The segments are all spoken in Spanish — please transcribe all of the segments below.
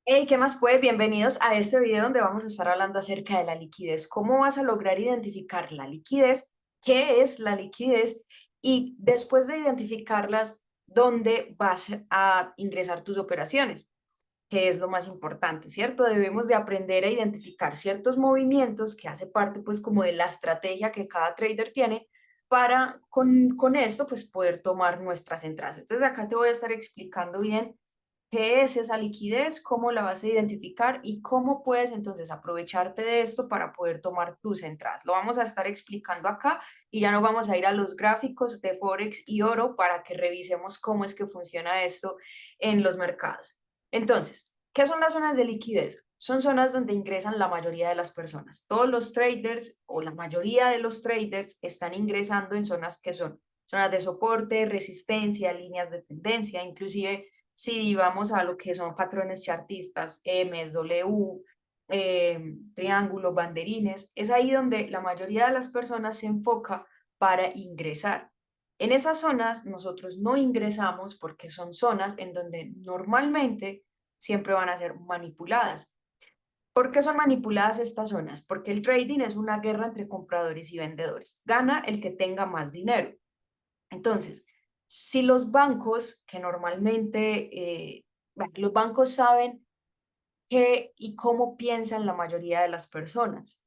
Hey, ¿qué más pues? Bienvenidos a este video donde vamos a estar hablando acerca de la liquidez. ¿Cómo vas a lograr identificar la liquidez? ¿Qué es la liquidez? Y después de identificarlas, ¿dónde vas a ingresar tus operaciones? Que es lo más importante, ¿cierto? Debemos de aprender a identificar ciertos movimientos que hace parte pues como de la estrategia que cada trader tiene para con esto pues poder tomar nuestras entradas. Entonces acá te voy a estar explicando bien qué es esa liquidez, cómo la vas a identificar y cómo puedes entonces aprovecharte de esto para poder tomar tus entradas. Lo vamos a estar explicando acá y ya nos vamos a ir a los gráficos de Forex y oro para que revisemos cómo es que funciona esto en los mercados. Entonces, ¿qué son las zonas de liquidez? Son zonas donde ingresan la mayoría de las personas. Todos los traders o la mayoría de los traders están ingresando en zonas que son zonas de soporte, resistencia, líneas de tendencia, inclusive si vamos a lo que son patrones chartistas, M's, W, triángulos, banderines, es ahí donde la mayoría de las personas se enfoca para ingresar. En esas zonas nosotros no ingresamos porque son zonas en donde normalmente siempre van a ser manipuladas. ¿Por qué son manipuladas estas zonas? Porque el trading es una guerra entre compradores y vendedores. Gana el que tenga más dinero. Entonces, si los bancos, que normalmente bueno, los bancos saben qué y cómo piensan la mayoría de las personas.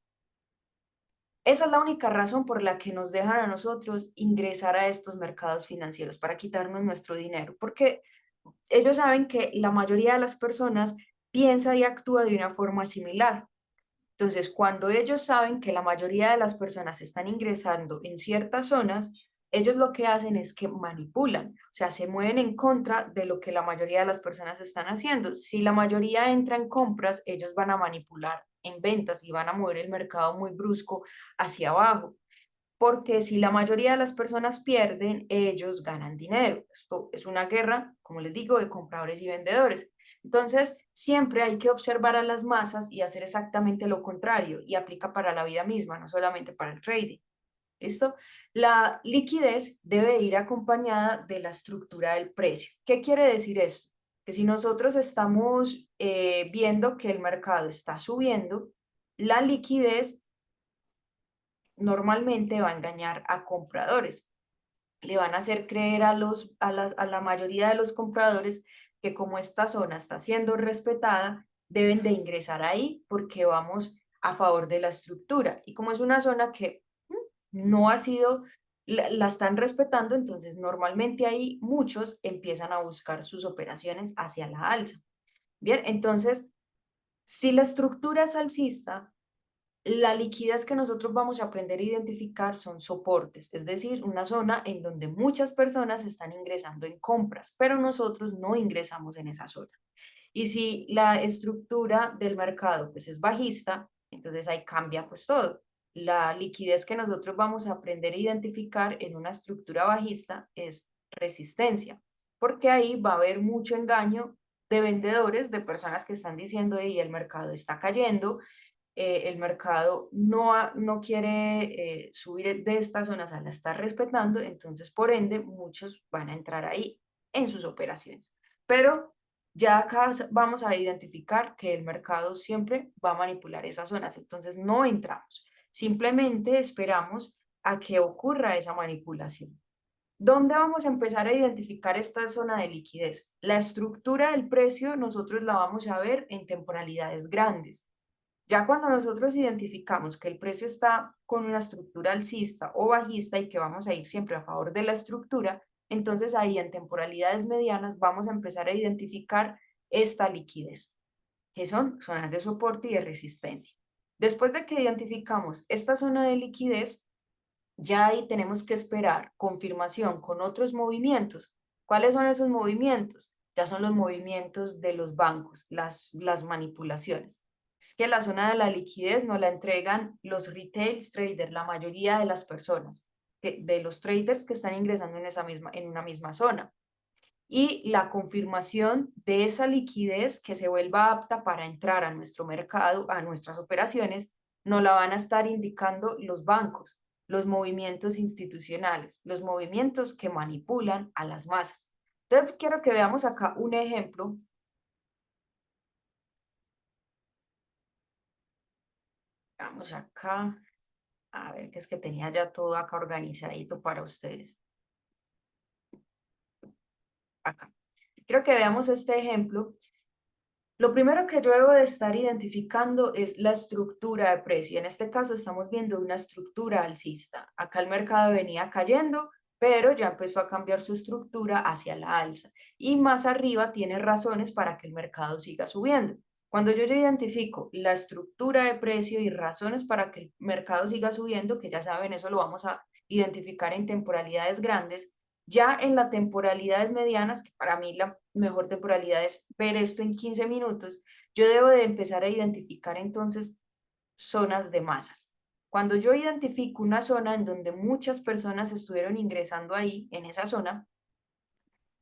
Esa es la única razón por la que nos dejan a nosotros ingresar a estos mercados financieros para quitarnos nuestro dinero, porque ellos saben que la mayoría de las personas piensa y actúa de una forma similar. Entonces, cuando ellos saben que la mayoría de las personas están ingresando en ciertas zonas, ellos lo que hacen es que manipulan, o sea, se mueven en contra de lo que la mayoría de las personas están haciendo. Si la mayoría entra en compras, ellos van a manipular en ventas y van a mover el mercado muy brusco hacia abajo. Porque si la mayoría de las personas pierden, ellos ganan dinero. Esto es una guerra, como les digo, de compradores y vendedores. Entonces, siempre hay que observar a las masas y hacer exactamente lo contrario, y aplica para la vida misma, no solamente para el trading. ¿Listo? La liquidez debe ir acompañada de la estructura del precio. ¿Qué quiere decir esto? Que si nosotros estamos viendo que el mercado está subiendo, la liquidez normalmente va a engañar a compradores. Le van a hacer creer a la mayoría de los compradores que como esta zona está siendo respetada, deben de ingresar ahí porque vamos a favor de la estructura. Y como es una zona que no ha sido, la están respetando, entonces normalmente ahí muchos empiezan a buscar sus operaciones hacia la alza. Bien, entonces, si la estructura es alcista, la liquidez que nosotros vamos a aprender a identificar son soportes, es decir, una zona en donde muchas personas están ingresando en compras, pero nosotros no ingresamos en esa zona. Y si la estructura del mercado pues es bajista, entonces ahí cambia pues todo. La liquidez que nosotros vamos a aprender a identificar en una estructura bajista es resistencia, porque ahí va a haber mucho engaño de vendedores, de personas que están diciendo, y el mercado está cayendo, el mercado no quiere subir de esta zona, o la está respetando, entonces por ende muchos van a entrar ahí en sus operaciones. Pero ya acá vamos a identificar que el mercado siempre va a manipular esas zonas, entonces no entramos, simplemente esperamos a que ocurra esa manipulación. ¿Dónde vamos a empezar a identificar esta zona de liquidez? La estructura del precio nosotros la vamos a ver en temporalidades grandes. Ya cuando nosotros identificamos que el precio está con una estructura alcista o bajista y que vamos a ir siempre a favor de la estructura, entonces ahí en temporalidades medianas vamos a empezar a identificar esta liquidez, que son zonas de soporte y de resistencia. Después de que identificamos esta zona de liquidez, ya ahí tenemos que esperar confirmación con otros movimientos. ¿Cuáles son esos movimientos? Ya son los movimientos de los bancos, las manipulaciones. Es que la zona de la liquidez no la entregan los retail traders, la mayoría de las personas, de los traders que están ingresando en una misma zona. Y la confirmación de esa liquidez que se vuelva apta para entrar a nuestro mercado, a nuestras operaciones, no la van a estar indicando los bancos, los movimientos institucionales, los movimientos que manipulan a las masas. Entonces, quiero que veamos acá un ejemplo Vamos acá, a ver, que es que tenía ya todo acá organizadito para ustedes. Acá. Quiero que veamos este ejemplo. Lo primero que yo debo de estar identificando es la estructura de precio. En este caso estamos viendo una estructura alcista. Acá el mercado venía cayendo, pero ya empezó a cambiar su estructura hacia la alza. Y más arriba tiene razones para que el mercado siga subiendo. Cuando yo ya identifico la estructura de precio y razones para que el mercado siga subiendo, que ya saben, eso lo vamos a identificar en temporalidades grandes, ya en las temporalidades medianas, que para mí la mejor temporalidad es ver esto en 15 minutos, yo debo de empezar a identificar entonces zonas de masas. Cuando yo identifico una zona en donde muchas personas estuvieron ingresando ahí, en esa zona,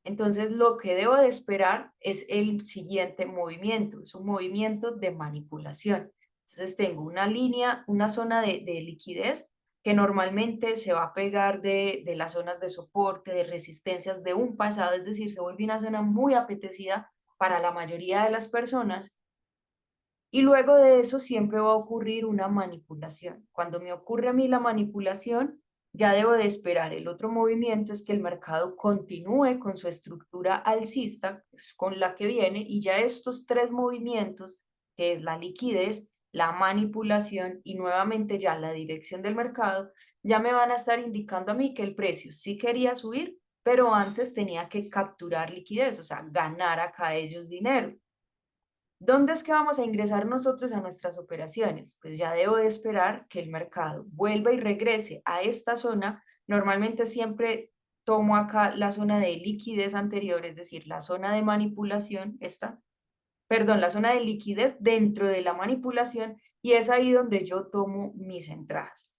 entonces lo que debo de esperar es el siguiente movimiento, es un movimiento de manipulación. Entonces tengo una línea, una zona de liquidez que normalmente se va a pegar de las zonas de soporte, de resistencias de un pasado, es decir, se vuelve una zona muy apetecida para la mayoría de las personas y luego de eso siempre va a ocurrir una manipulación. Cuando me ocurre a mí la manipulación, ya debo de esperar. El otro movimiento es que el mercado continúe con su estructura alcista, con la que viene, y ya estos tres movimientos, que es la liquidez, la manipulación y nuevamente ya la dirección del mercado, ya me van a estar indicando a mí que el precio sí quería subir, pero antes tenía que capturar liquidez, o sea, ganar acá ellos dinero. ¿Dónde es que vamos a ingresar nosotros a nuestras operaciones? Pues ya debo de esperar que el mercado vuelva y regrese a esta zona. Normalmente siempre tomo acá la zona de liquidez anterior, es decir, la zona de manipulación, la zona de liquidez dentro de la manipulación y es ahí donde yo tomo mis entradas.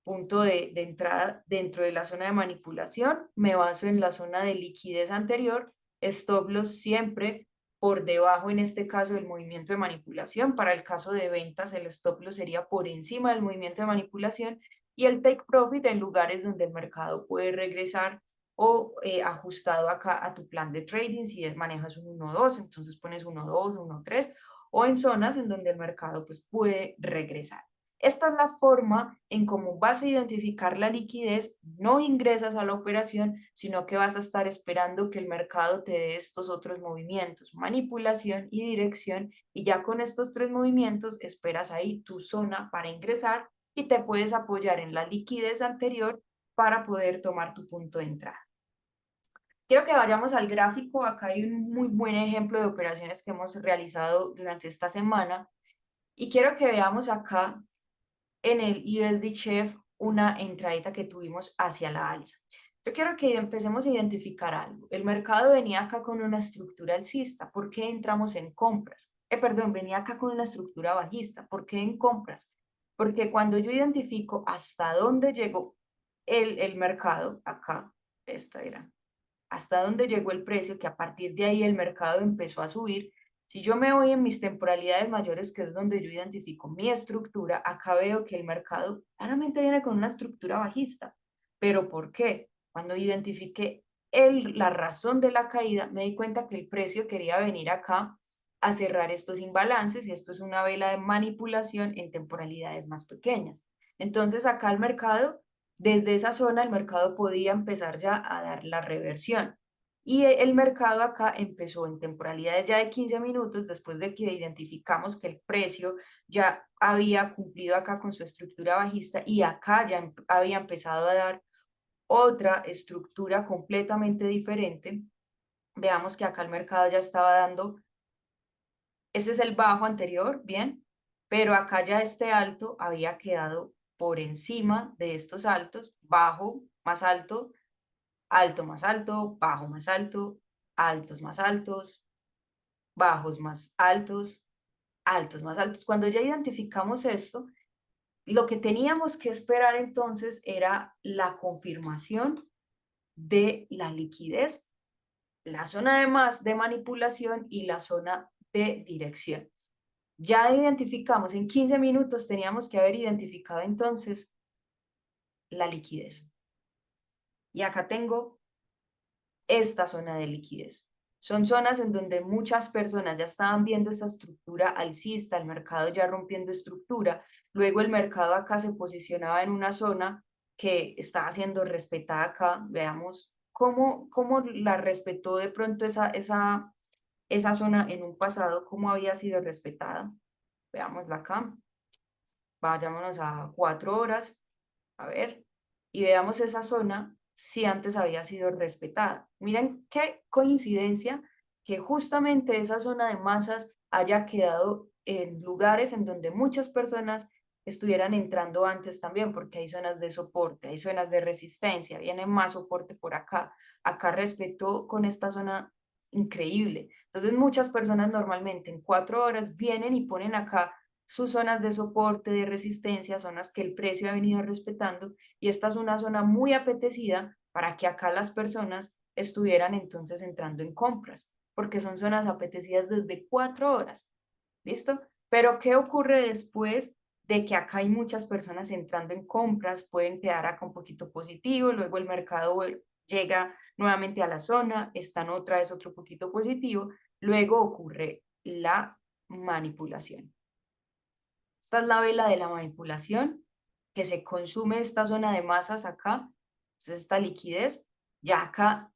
Punto de entrada dentro de la zona de manipulación, me baso en la zona de liquidez anterior, stop loss siempre por debajo, en este caso, del movimiento de manipulación. Para el caso de ventas, el stop loss sería por encima del movimiento de manipulación y el take profit en lugares donde el mercado puede regresar o ajustado acá a tu plan de trading, si manejas un 1-2, entonces pones 1-2, 1-3 o en zonas en donde el mercado pues puede regresar. Esta es la forma en cómo vas a identificar la liquidez, no ingresas a la operación, sino que vas a estar esperando que el mercado te dé estos otros movimientos, manipulación y dirección, y ya con estos tres movimientos esperas ahí tu zona para ingresar y te puedes apoyar en la liquidez anterior para poder tomar tu punto de entrada. Quiero que vayamos al gráfico, acá hay un muy buen ejemplo de operaciones que hemos realizado durante esta semana y quiero que veamos acá en el USD Chef una entradita que tuvimos hacia la alza. Yo quiero que empecemos a identificar algo. El mercado venía acá con una estructura alcista. ¿Por qué entramos en compras? Perdón, venía acá con una estructura bajista. ¿Por qué en compras? Porque cuando yo identifico hasta dónde llegó el mercado, acá, esta era, hasta dónde llegó el precio, que a partir de ahí el mercado empezó a subir. Si yo me voy en mis temporalidades mayores, que es donde yo identifico mi estructura, acá veo que el mercado claramente viene con una estructura bajista. ¿Pero por qué? Cuando identifiqué la razón de la caída, me di cuenta que el precio quería venir acá a cerrar estos imbalances y esto es una vela de manipulación en temporalidades más pequeñas. Entonces acá el mercado desde esa zona el mercado podía empezar ya a dar la reversión. Y el mercado acá empezó en temporalidades ya de 15 minutos, después de que identificamos que el precio ya había cumplido acá con su estructura bajista y acá ya había empezado a dar otra estructura completamente diferente. Veamos que acá el mercado ya estaba dando, ese es el bajo anterior, bien, pero acá ya este alto había quedado por encima de estos altos, bajo más alto, alto más alto, bajo más alto, altos más altos, bajos más altos, altos más altos. Cuando ya identificamos esto, lo que teníamos que esperar entonces era la confirmación de la liquidez, la zona de más de manipulación y la zona de dirección. Ya identificamos, en 15 minutos teníamos que haber identificado entonces la liquidez. Y acá tengo esta zona de liquidez. Son zonas en donde muchas personas ya estaban viendo esta estructura alcista, el mercado ya rompiendo estructura. Luego el mercado acá se posicionaba en una zona que estaba siendo respetada acá. Veamos cómo la respetó de pronto esa zona en un pasado, cómo había sido respetada. Veámosla acá. Vayámonos a 4 horas, a ver, y veamos esa zona si antes había sido respetada. Miren qué coincidencia que justamente esa zona de masas haya quedado en lugares en donde muchas personas estuvieran entrando antes también, porque hay zonas de soporte, hay zonas de resistencia, viene más soporte por acá. Acá respetó con esta zona increíble. Entonces muchas personas normalmente en 4 horas vienen y ponen acá sus zonas de soporte, de resistencia, zonas que el precio ha venido respetando, y esta es una zona muy apetecida para que acá las personas estuvieran entonces entrando en compras, porque son zonas apetecidas desde 4 horas. ¿Listo? Pero ¿qué ocurre después de que acá hay muchas personas entrando en compras? Pueden quedar acá un poquito positivo, luego el mercado llega nuevamente a la zona, están otra vez otro poquito positivo, luego ocurre la manipulación. Esta es la vela de la manipulación, que se consume esta zona de masas acá, entonces esta liquidez, ya acá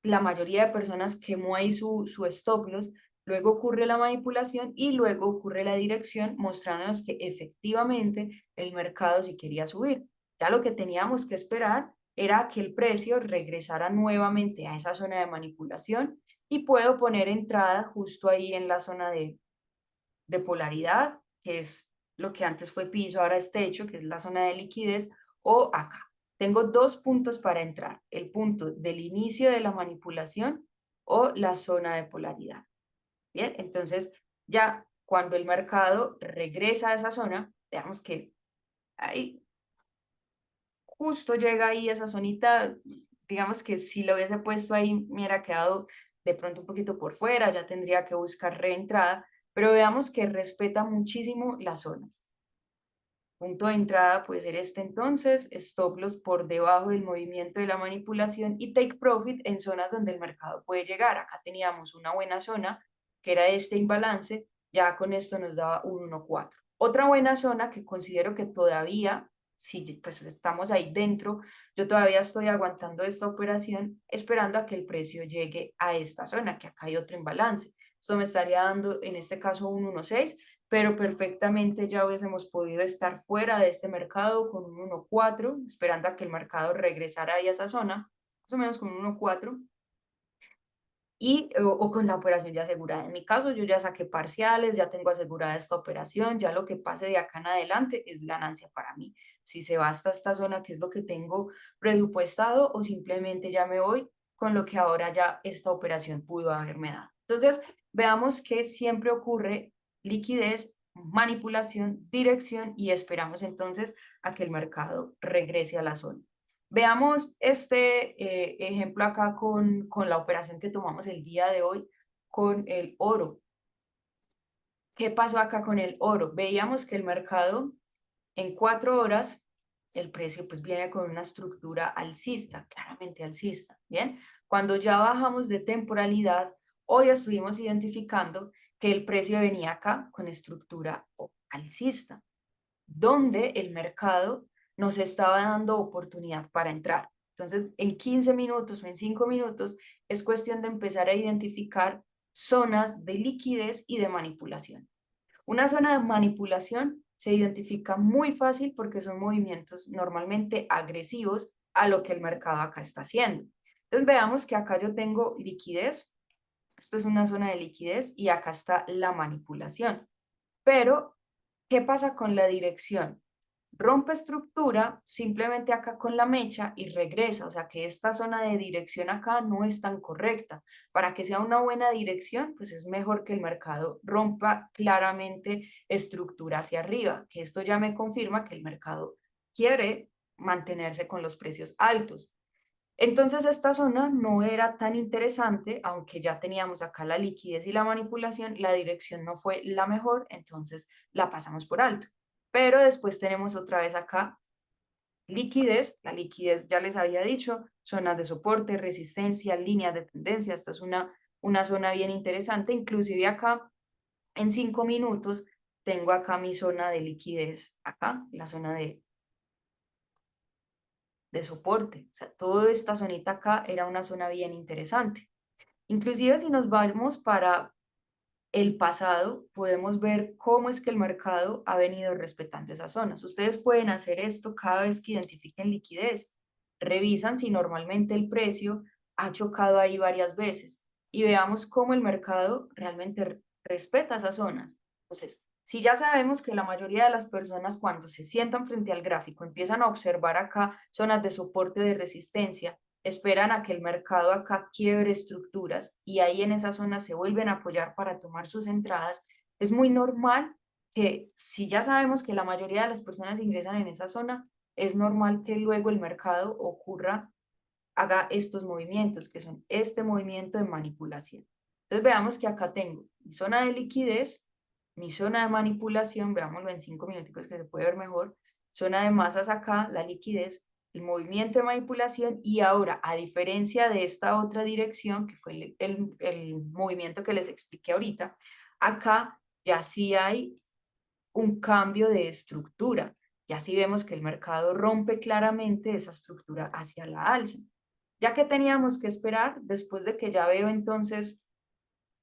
la mayoría de personas quemó ahí su stop loss, luego ocurre la manipulación y luego ocurre la dirección mostrándonos que efectivamente el mercado sí quería subir. Ya lo que teníamos que esperar era que el precio regresara nuevamente a esa zona de manipulación, y puedo poner entrada justo ahí en la zona de polaridad, que es lo que antes fue piso, ahora es techo, que es la zona de liquidez, o acá. Tengo dos puntos para entrar, el punto del inicio de la manipulación o la zona de polaridad. Bien, entonces ya cuando el mercado regresa a esa zona, veamos que ahí justo llega ahí esa zonita, digamos que si lo hubiese puesto ahí me hubiera quedado de pronto un poquito por fuera, ya tendría que buscar reentrada, pero veamos que respeta muchísimo la zona. Punto de entrada puede ser este entonces, stop loss por debajo del movimiento de la manipulación y take profit en zonas donde el mercado puede llegar. Acá teníamos una buena zona que era este imbalance, ya con esto nos daba un 1.4. Otra buena zona que considero que todavía, si pues estamos ahí dentro, yo todavía estoy aguantando esta operación esperando a que el precio llegue a esta zona, que acá hay otro imbalance. Esto me estaría dando en este caso un 1.6, pero perfectamente ya hubiésemos podido estar fuera de este mercado con un 1.4, esperando a que el mercado regresara ahí a esa zona, más o menos con un 1.4, o con la operación ya asegurada. En mi caso, yo ya saqué parciales, ya tengo asegurada esta operación, ya lo que pase de acá en adelante es ganancia para mí. Si se va hasta esta zona, que es lo que tengo presupuestado, o simplemente ya me voy con lo que ahora ya esta operación pudo haberme dado. Entonces, veamos que siempre ocurre liquidez, manipulación, dirección, y esperamos entonces a que el mercado regrese a la zona. Veamos este ejemplo acá con la operación que tomamos el día de hoy con el oro. ¿Qué pasó acá con el oro? Veíamos que el mercado en 4 horas, el precio pues viene con una estructura alcista, claramente alcista, ¿bien? Cuando ya bajamos de temporalidad, hoy estuvimos identificando que el precio venía acá con estructura alcista, donde el mercado nos estaba dando oportunidad para entrar. Entonces, en 15 minutos o en 5 minutos es cuestión de empezar a identificar zonas de liquidez y de manipulación. Una zona de manipulación se identifica muy fácil porque son movimientos normalmente agresivos a lo que el mercado acá está haciendo. Entonces veamos que acá yo tengo liquidez, esto es una zona de liquidez y acá está la manipulación. Pero, ¿qué pasa con la dirección? Rompe estructura simplemente acá con la mecha y regresa, o sea que esta zona de dirección acá no es tan correcta. Para que sea una buena dirección, pues es mejor que el mercado rompa claramente estructura hacia arriba, que esto ya me confirma que el mercado quiere mantenerse con los precios altos. Entonces esta zona no era tan interesante, aunque ya teníamos acá la liquidez y la manipulación, la dirección no fue la mejor, entonces la pasamos por alto. Pero después tenemos otra vez acá liquidez, la liquidez ya les había dicho, zonas de soporte, resistencia, líneas de tendencia, esta es una una zona bien interesante, inclusive acá en 5 minutos tengo acá mi zona de liquidez, acá, la zona de soporte. O sea, toda esta zonita acá era una zona bien interesante. Inclusive si nos vamos para el pasado, podemos ver cómo es que el mercado ha venido respetando esas zonas. Ustedes pueden hacer esto cada vez que identifiquen liquidez. Revisan si normalmente el precio ha chocado ahí varias veces y veamos cómo el mercado realmente respeta esas zonas. Entonces, si ya sabemos que la mayoría de las personas cuando se sientan frente al gráfico empiezan a observar acá zonas de soporte de resistencia, esperan a que el mercado acá quiebre estructuras y ahí en esa zona se vuelven a apoyar para tomar sus entradas, es muy normal que si ya sabemos que la mayoría de las personas ingresan en esa zona, es normal que luego el mercado haga estos movimientos, que son este movimiento de manipulación. Entonces veamos que acá tengo mi zona de liquidez, mi zona de manipulación, veámoslo en 5 minuticos que se puede ver mejor, zona de masas acá, la liquidez, el movimiento de manipulación y ahora, a diferencia de esta otra dirección, que fue el movimiento que les expliqué ahorita, acá ya sí hay un cambio de estructura. Ya sí vemos que el mercado rompe claramente esa estructura hacia la alza. Ya que teníamos que esperar, después de que ya veo entonces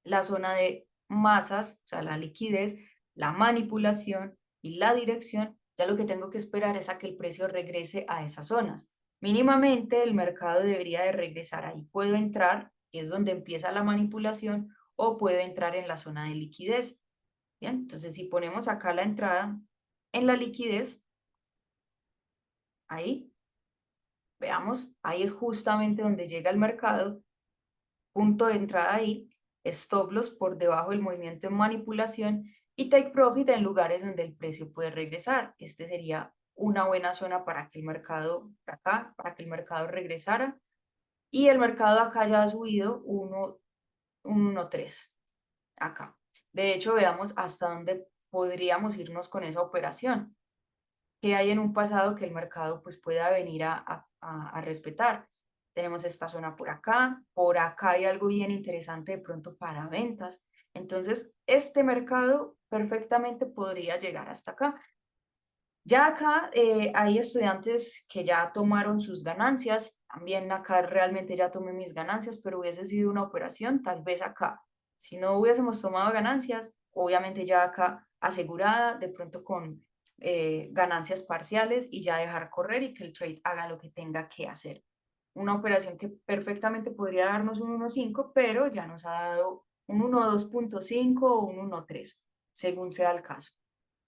la zona de masas, o sea, la liquidez, la manipulación y la dirección, ya lo que tengo que esperar es a que el precio regrese a esas zonas. Mínimamente el mercado debería de regresar ahí. Puedo entrar, que es donde empieza la manipulación, o puedo entrar en la zona de liquidez. Bien, entonces si ponemos acá la entrada en la liquidez, ahí, veamos, ahí es justamente donde llega el mercado, punto de entrada ahí, stop loss por debajo del movimiento de manipulación y take profit en lugares donde el precio puede regresar. Este sería una buena zona para que el mercado, acá, para que el mercado regresara. Y el mercado acá ya ha subido 1.13, acá. De hecho, veamos hasta dónde podríamos irnos con esa operación que hay en un pasado que el mercado pues pueda venir a respetar. Tenemos esta zona por acá hay algo bien interesante de pronto para ventas. Entonces, este mercado perfectamente podría llegar hasta acá. Ya acá hay estudiantes que ya tomaron sus ganancias, también acá realmente ya tomé mis ganancias, pero hubiese sido una operación, tal vez acá. Si no hubiésemos tomado ganancias, obviamente ya acá asegurada, de pronto con ganancias parciales y ya dejar correr y que el trade haga lo que tenga que hacer. Una operación que perfectamente podría darnos un 1.5, pero ya nos ha dado un 1.2.5 o un 1.3, según sea el caso.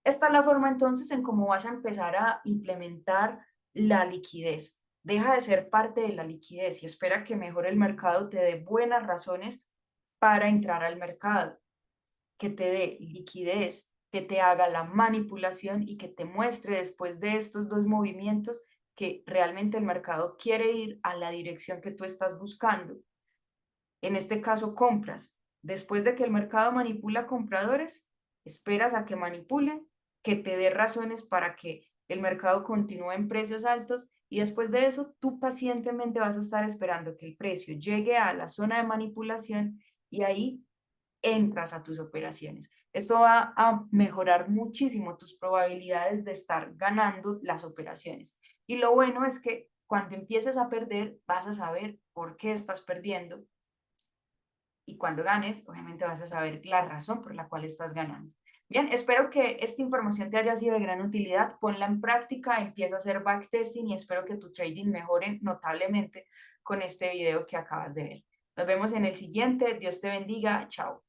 Esta es la forma entonces en cómo vas a empezar a implementar la liquidez. Deja de ser parte de la liquidez y espera que mejore el mercado, te dé buenas razones para entrar al mercado, que te dé liquidez, que te haga la manipulación y que te muestre después de estos dos movimientos que realmente el mercado quiere ir a la dirección que tú estás buscando. En este caso, compras. Después de que el mercado manipula compradores, esperas a que manipulen, que te dé razones para que el mercado continúe en precios altos y después de eso tú pacientemente vas a estar esperando que el precio llegue a la zona de manipulación y ahí entras a tus operaciones. Esto va a mejorar muchísimo tus probabilidades de estar ganando las operaciones. Y lo bueno es que cuando empieces a perder, vas a saber por qué estás perdiendo y cuando ganes, obviamente vas a saber la razón por la cual estás ganando. Bien, espero que esta información te haya sido de gran utilidad. Ponla en práctica, empieza a hacer backtesting y espero que tu trading mejore notablemente con este video que acabas de ver. Nos vemos en el siguiente. Dios te bendiga. Chao.